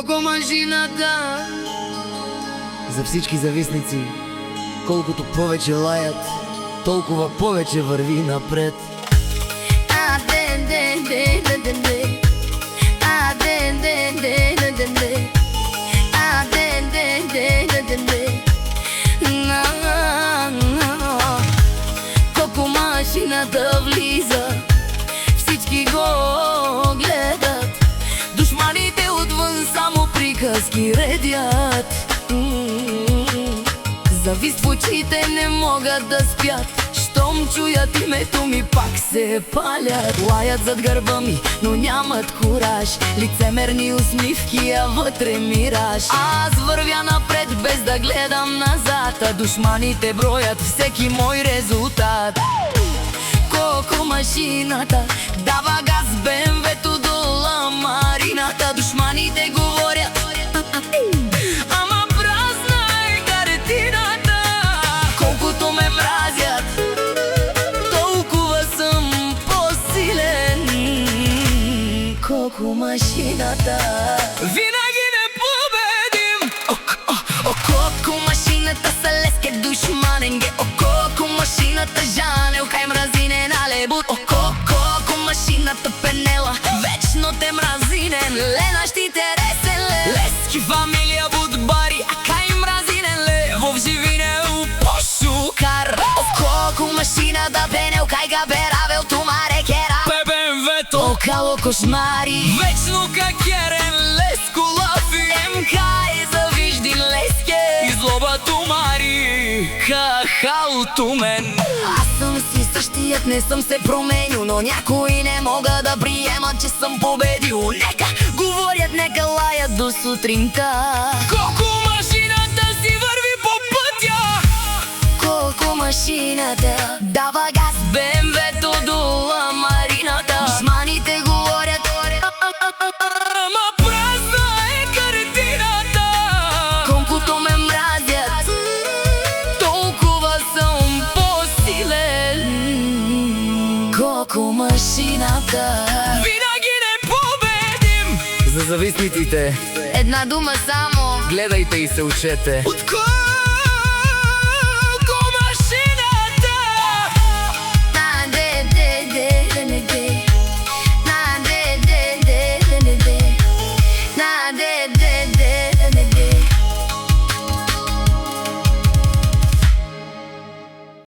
Колко машината. За всички завистници, колкото повече лаят, толкова повече върви напред. Колко машината влиза, всички го гледат. Душманите отвън само приказки редят. Завист в очите не могат да спят, щом чуят името ми пак се палят. Лаят зад гърба ми, но нямат кураж, лицемерни усмивки, а вътре мираж. Аз вървя напред без да гледам назад, а душманите броят всеки мой резултат. Колко машината дава газ, БМВ-то до ламарината. Душманите говорят, ама празна е картината. Колкото ме мразят, толкова съм по-силен. Колко машината винаги не победим. Колко машината са леске душманен ге. Колко машината жанел, хай мразине на лебут. Колко машината пенела, вечно те мразинен. Лена ще те ресен ле. Лески фамилия будбари, а кай мразинен ле. Вов живине у пошукар. Колко машината пенел, кай га беравел тумаре кера. БМВ-то окало кошмари, вечно какерен леско лафи. МК е завиждин леске, излоба тумари, ха-ха от мен. Аз съм си същият, не съм се променил, но някои не могат да приемат, че съм победил. Нека говорят, нека лаят до сутринта. Колко машината си върви по пътя. Колко машината дава газ, БМВ-то до ламарината. Душманите говорят, ама празна е картината. Колкото ме мразят, толкова съм по-силен. Колко машината винаги не победим. За завистниците една дума само: гледайте и се учете. от